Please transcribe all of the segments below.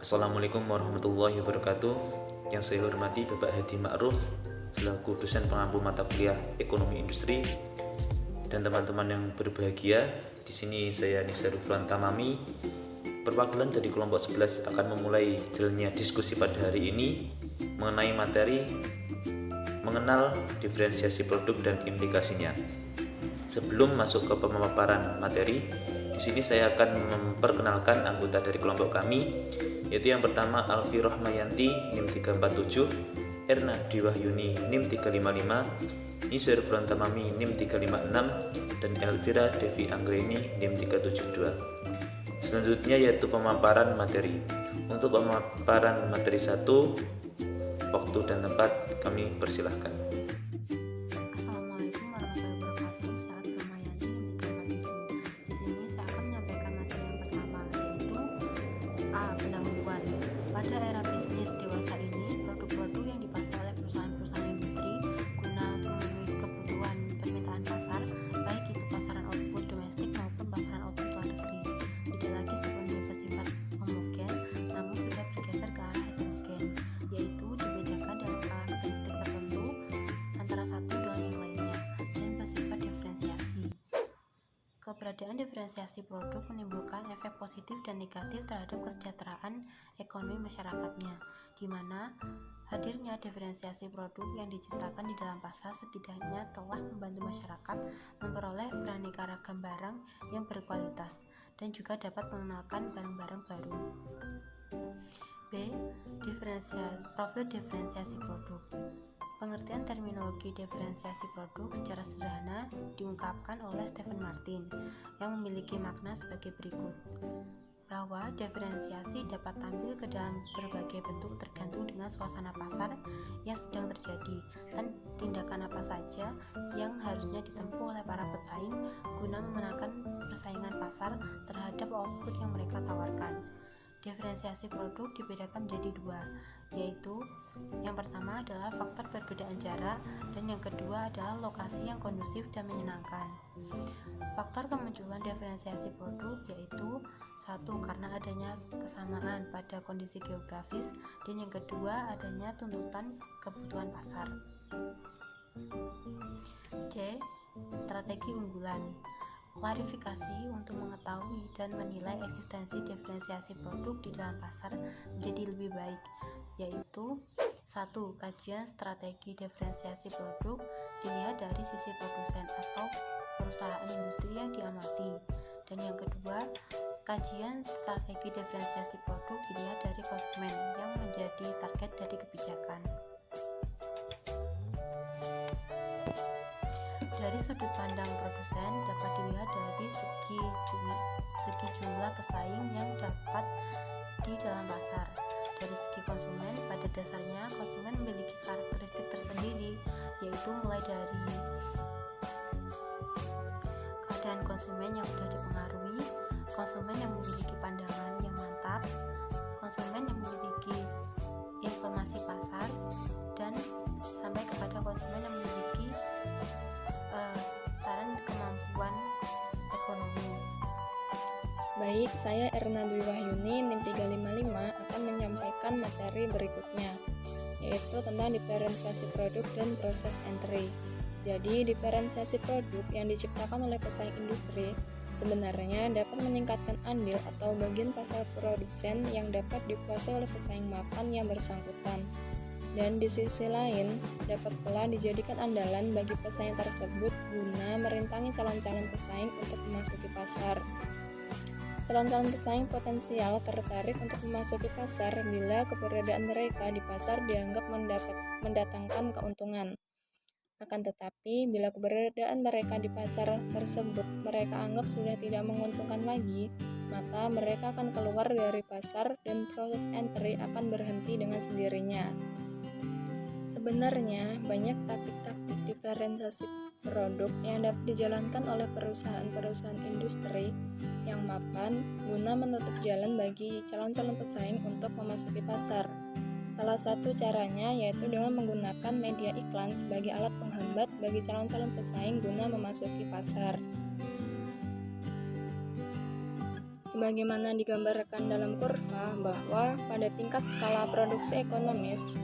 Assalamualaikum warahmatullahi wabarakatuh. Yang saya hormati Bapak Hadi Ma'ruf selaku dosen pengampu mata kuliah Ekonomi Industri dan teman-teman yang berbahagia. Di sini saya Nisa Ruflan Tamami, perwakilan dari kelompok 11 akan memulai jalannya diskusi pada hari ini mengenai materi mengenal diferensiasi produk dan implikasinya. Sebelum masuk ke pemaparan materi, di sini saya akan memperkenalkan anggota dari kelompok kami, yaitu yang pertama Alfi Rohmayanti NIM 347, Erna Diwahyuni NIM 355, Nisir Frontamami NIM 356, dan Elvira Devi Anggreni NIM 372. Selanjutnya yaitu pemaparan materi. Untuk pemaparan materi 1, waktu dan tempat kami persilahkan. Assalamualaikum warahmatullahi wabarakatuh. Saya Rohmayanti NIM 347. Di sini saya akan menyampaikan materi yang pertama, yaitu A. Pendahuluan. Pada era bisnis dewasa ini, produk-produk yang dipasar oleh perusahaan-perusahaan industri guna untuk memenuhi kebutuhan permintaan pasar, baik itu pasaran output domestik maupun pasaran output luar negeri, tidak lagi sepenuhnya bersifat homogen, namun sudah bergeser ke arah heterogen, yaitu dibedakan dalam karakteristik tertentu antara satu dengan yang lainnya dan bersifat diferensiasi. Keberadaan diferensiasi produk menimbulkan efek positif dan negatif terhadap kesejahteraan ekonomi masyarakatnya, di mana hadirnya diferensiasi produk yang diciptakan di dalam pasar setidaknya telah membantu masyarakat memperoleh beraneka ragam barang yang berkualitas dan juga dapat mengenalkan barang-barang baru. B. Profil diferensiasi produk. Pengertian terminologi diferensiasi produk secara sederhana diungkapkan oleh Stephen Martin yang memiliki makna sebagai berikut, bahwa diferensiasi dapat tampil ke dalam berbagai bentuk tergantung dengan suasana pasar yang sedang terjadi dan tindakan apa saja yang harusnya ditempuh oleh para pesaing guna memenangkan persaingan pasar terhadap output yang mereka tawarkan. Diferensiasi produk dibedakan menjadi dua, yaitu yang pertama adalah faktor perbedaan jarak dan yang kedua adalah lokasi yang kondusif dan menyenangkan. Faktor kemunculan diferensiasi produk yaitu satu, karena adanya kesamaan pada kondisi geografis, dan yang kedua adanya tuntutan kebutuhan pasar. C. Strategi unggulan. Klarifikasi untuk mengetahui dan menilai eksistensi diferensiasi produk di dalam pasar menjadi lebih baik, yaitu 1. Kajian strategi diferensiasi produk dilihat dari sisi produsen atau perusahaan industri yang diamati, dan yang kedua, kajian strategi diferensiasi produk dilihat dari konsumen yang menjadi target dari kebijakan. Dari sudut pandang produsen dapat dilihat dari segi jumlah pesaing yang dapat di dalam pasar. Dari segi konsumen, pada dasarnya konsumen memiliki karakteristik tersendiri, yaitu mulai dari keadaan konsumen yang sudah dipengaruhi, konsumen yang memiliki pandangan yang mantap, konsumen yang memiliki informasi pasar, dan sampai kepada konsumen yang memiliki saran kemampuan ekonomi. Baik, saya Erna Dwiwahyuni NIM 355 akan menyampaikan materi berikutnya, yaitu tentang diferensiasi produk dan proses entry. Jadi, diferensiasi produk yang diciptakan oleh pesaing industri sebenarnya dapat meningkatkan andil atau bagian pasar produsen yang dapat dikuasai oleh pesaing mapan yang bersangkutan. Dan di sisi lain, dapat pula dijadikan andalan bagi pesaing tersebut guna merintangi calon-calon pesaing untuk memasuki pasar. Calon-calon pesaing potensial tertarik untuk memasuki pasar bila keberadaan mereka di pasar dianggap mendatangkan keuntungan. Akan tetapi, bila keberadaan mereka di pasar tersebut mereka anggap sudah tidak menguntungkan lagi, maka mereka akan keluar dari pasar dan proses entry akan berhenti dengan sendirinya. Sebenarnya, banyak taktik-taktik diferensiasi produk yang dapat dijalankan oleh perusahaan-perusahaan industri yang mapan guna menutup jalan bagi calon-calon pesaing untuk memasuki pasar. Salah satu caranya yaitu dengan menggunakan media iklan sebagai alat penghambat bagi calon-calon pesaing guna memasuki pasar. Sebagaimana digambarkan dalam kurva bahwa pada tingkat skala produksi ekonomis,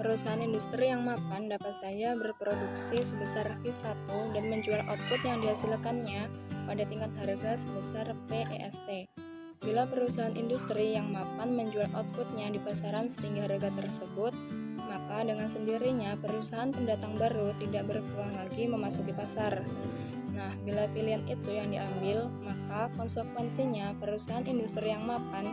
perusahaan industri yang mapan dapat saja berproduksi sebesar Q1 dan menjual output yang dihasilkannya pada tingkat harga sebesar PEST. Bila perusahaan industri yang mapan menjual outputnya di pasaran setinggi harga tersebut, maka dengan sendirinya perusahaan pendatang baru tidak berpeluang lagi memasuki pasar. Nah, bila pilihan itu yang diambil, maka konsekuensinya perusahaan industri yang mapan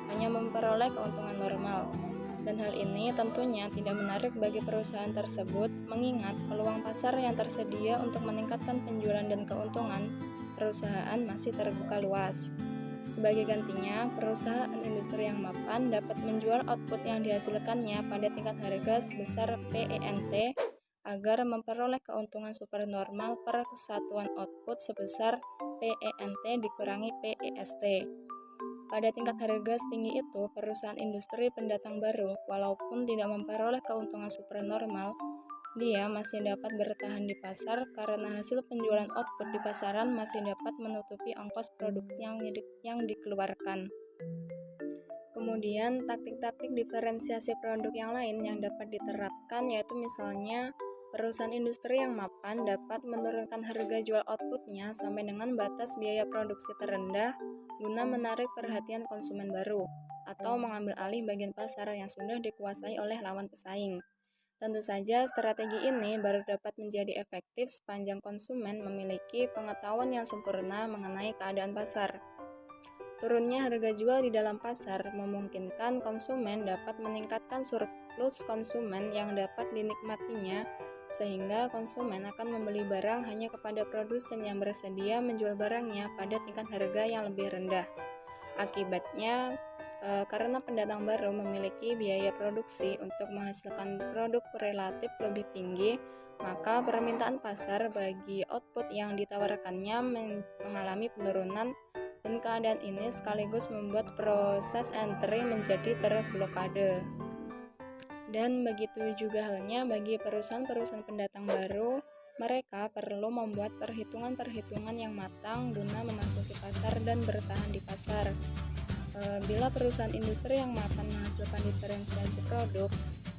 hanya memperoleh keuntungan normal. Dan hal ini tentunya tidak menarik bagi perusahaan tersebut, mengingat peluang pasar yang tersedia untuk meningkatkan penjualan dan keuntungan perusahaan masih terbuka luas. Sebagai gantinya, perusahaan industri yang mapan dapat menjual output yang dihasilkannya pada tingkat harga sebesar PENT agar memperoleh keuntungan supernormal per kesatuan output sebesar PENT dikurangi PEST. Pada tingkat harga setinggi itu, perusahaan industri pendatang baru, walaupun tidak memperoleh keuntungan supernormal, dia masih dapat bertahan di pasar karena hasil penjualan output di pasaran masih dapat menutupi ongkos produksi yang dikeluarkan. Kemudian, taktik-taktik diferensiasi produk yang lain yang dapat diterapkan yaitu misalnya perusahaan industri yang mapan dapat menurunkan harga jual outputnya sampai dengan batas biaya produksi terendah guna menarik perhatian konsumen baru atau mengambil alih bagian pasar yang sudah dikuasai oleh lawan pesaing. Tentu saja strategi ini baru dapat menjadi efektif sepanjang konsumen memiliki pengetahuan yang sempurna mengenai keadaan pasar. Turunnya harga jual di dalam pasar memungkinkan konsumen dapat meningkatkan surplus konsumen yang dapat dinikmatinya, sehingga konsumen akan membeli barang hanya kepada produsen yang bersedia menjual barangnya pada tingkat harga yang lebih rendah. Akibatnya, karena pendatang baru memiliki biaya produksi untuk menghasilkan produk relatif lebih tinggi, maka permintaan pasar bagi output yang ditawarkannya mengalami penurunan, dan keadaan ini sekaligus membuat proses entry menjadi terblokade. Dan begitu juga halnya bagi perusahaan-perusahaan pendatang baru, mereka perlu membuat perhitungan-perhitungan yang matang guna memasuki pasar dan bertahan di pasar. Bila perusahaan industri yang mapan menghasilkan diferensiasi produk,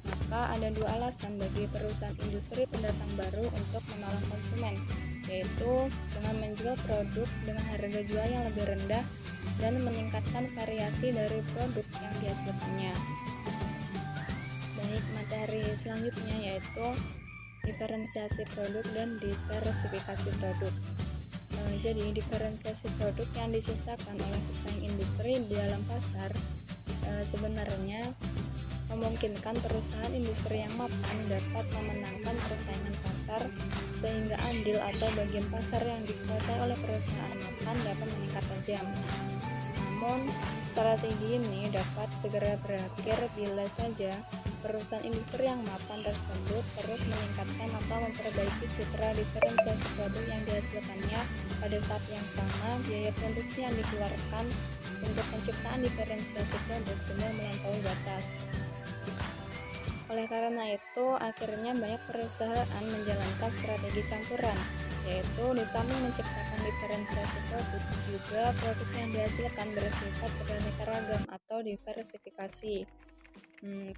maka ada dua alasan bagi perusahaan industri pendatang baru untuk menolong konsumen, yaitu dengan menjual produk dengan harga jual yang lebih rendah dan meningkatkan variasi dari produk yang dihasilkannya. Baik, materi selanjutnya yaitu diferensiasi produk dan diversifikasi produk. Jadi diferensiasi produk yang diciptakan oleh pesaing industri di dalam pasar sebenarnya memungkinkan perusahaan industri yang mapan dapat memenangkan persaingan pasar sehingga andil atau bagian pasar yang dikuasai oleh perusahaan mapan dapat meningkat tajam. Namun, strategi ini dapat segera berakhir bila saja perusahaan industri yang mapan tersebut terus meningkatkan atau memperbaiki citra diferensiasi produk yang dihasilkannya. Pada saat yang sama, biaya produksi yang dikeluarkan untuk penciptaan diferensiasi produk sudah melampaui batas. Oleh karena itu, akhirnya banyak perusahaan menjalankan strategi campuran, yaitu di samping menciptakan diferensiasi produk, juga produk yang dihasilkan bersifat beraneka ragam atau diversifikasi.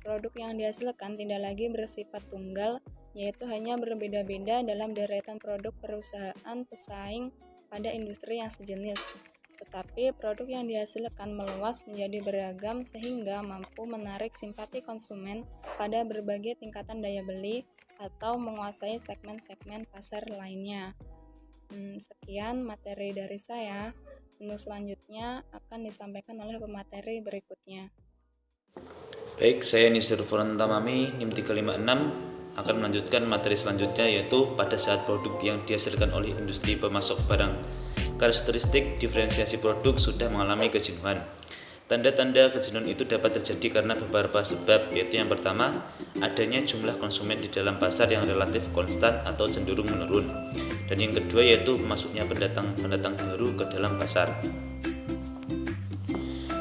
Produk yang dihasilkan tidak lagi bersifat tunggal, yaitu hanya berbeda-beda dalam deretan produk perusahaan pesaing pada industri yang sejenis. Tetapi produk yang dihasilkan meluas menjadi beragam sehingga mampu menarik simpati konsumen pada berbagai tingkatan daya beli atau menguasai segmen-segmen pasar lainnya. Sekian materi dari saya. Menu selanjutnya akan disampaikan oleh pemateri berikutnya. Baik, saya Nisur Furantamami, NIM 356 akan melanjutkan materi selanjutnya, yaitu pada saat produk yang dihasilkan oleh industri pemasok barang. Karakteristik diferensiasi produk sudah mengalami kejenuhan. Tanda-tanda kejenuhan itu dapat terjadi karena beberapa sebab, yaitu yang pertama, adanya jumlah konsumen di dalam pasar yang relatif konstan atau cenderung menurun. Dan yang kedua yaitu masuknya pendatang baru ke dalam pasar.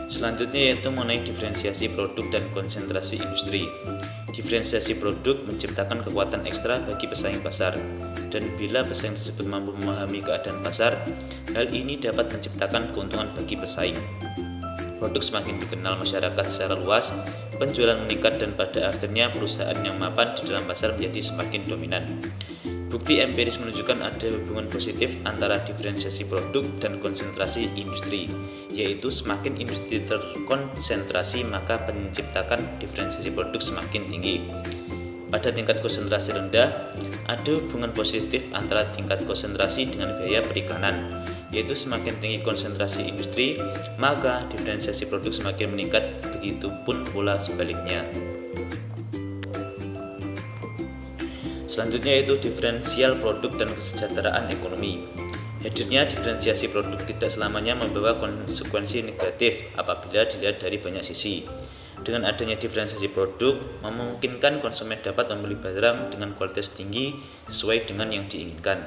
Selanjutnya yaitu mengenai diferensiasi produk dan konsentrasi industri. Diferensiasi produk menciptakan kekuatan ekstra bagi pesaing pasar, dan bila pesaing tersebut mampu memahami keadaan pasar, hal ini dapat menciptakan keuntungan bagi pesaing. Produk semakin dikenal masyarakat secara luas, penjualan meningkat, dan pada akhirnya perusahaan yang mapan di dalam pasar menjadi semakin dominan. Bukti empiris menunjukkan ada hubungan positif antara diferensiasi produk dan konsentrasi industri, yaitu semakin industri terkonsentrasi maka penciptakan diferensiasi produk semakin tinggi. Pada tingkat konsentrasi rendah, ada hubungan positif antara tingkat konsentrasi dengan biaya periklanan, yaitu semakin tinggi konsentrasi industri, maka diferensiasi produk semakin meningkat, begitupun pula sebaliknya. Selanjutnya yaitu diferensial produk dan kesejahteraan ekonomi. Hadirnya diferensiasi produk tidak selamanya membawa konsekuensi negatif apabila dilihat dari banyak sisi. Dengan adanya diferensiasi produk, memungkinkan konsumen dapat membeli barang dengan kualitas tinggi sesuai dengan yang diinginkan.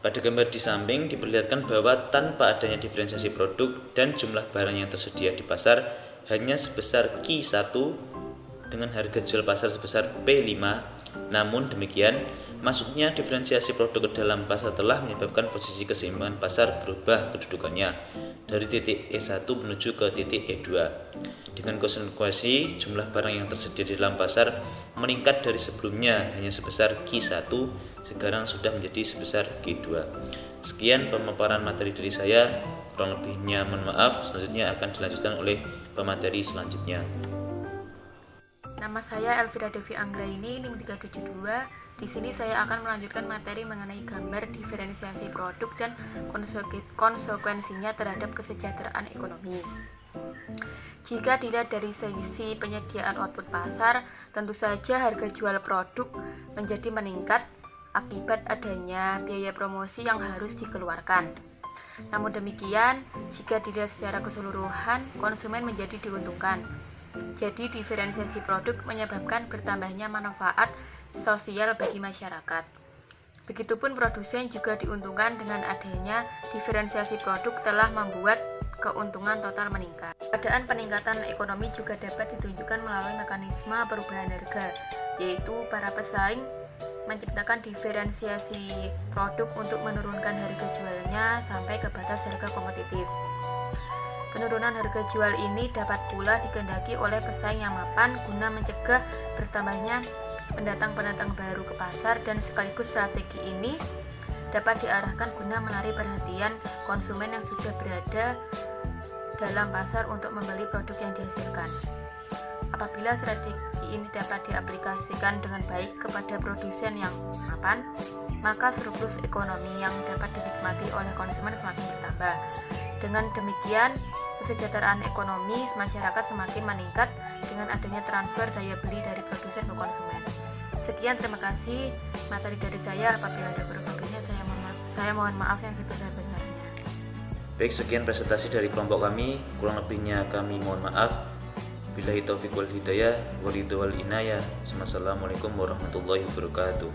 Pada gambar di samping diperlihatkan bahwa tanpa adanya diferensiasi produk dan jumlah barang yang tersedia di pasar hanya sebesar Q1 dengan harga jual pasar sebesar P5. Namun demikian, masuknya diferensiasi produk ke dalam pasar telah menyebabkan posisi keseimbangan pasar berubah kedudukannya dari titik E1 menuju ke titik E2. Dengan konsekuensi, jumlah barang yang tersedia di dalam pasar meningkat dari sebelumnya hanya sebesar Q1, sekarang sudah menjadi sebesar Q2. Sekian pemaparan materi dari saya, kurang lebihnya mohon maaf. Selanjutnya akan dilanjutkan oleh pemateri selanjutnya. Nama saya Elvira Devi Anggraini, NIM 372. Di sini saya akan melanjutkan materi mengenai gambar diferensiasi produk dan konsekuensinya terhadap kesejahteraan ekonomi. Jika dilihat dari sisi penyediaan output pasar, tentu saja harga jual produk menjadi meningkat akibat adanya biaya promosi yang harus dikeluarkan. Namun demikian, jika dilihat secara keseluruhan, konsumen menjadi diuntungkan. Jadi diferensiasi produk menyebabkan bertambahnya manfaat sosial bagi masyarakat. Begitupun produsen juga diuntungkan dengan adanya diferensiasi produk telah membuat keuntungan total meningkat. Keadaan peningkatan ekonomi juga dapat ditunjukkan melalui mekanisme perubahan harga, yaitu para pesaing menciptakan diferensiasi produk untuk menurunkan harga jualnya sampai ke batas harga kompetitif. Penurunan harga jual ini dapat pula dikehendaki oleh pesaing yang mapan guna mencegah bertambahnya pendatang-pendatang baru ke pasar, dan sekaligus strategi ini dapat diarahkan guna menarik perhatian konsumen yang sudah berada dalam pasar untuk membeli produk yang dihasilkan. Apabila strategi ini dapat diaplikasikan dengan baik kepada produsen yang mapan, maka surplus ekonomi yang dapat dinikmati oleh konsumen semakin bertambah. Dengan demikian, kesejahteraan ekonomi masyarakat semakin meningkat dengan adanya transfer daya beli dari produsen ke konsumen. Sekian, terima kasih materi dari saya. Apabila ada kurang lebihnya, saya mohon maaf yang sebesar-besarnya. Baik, sekian presentasi dari kelompok kami. Kurang lebihnya kami mohon maaf. Billahi taufiq wal hidayah, walidhu wal inayah. Wassalamualaikum warahmatullahi wabarakatuh.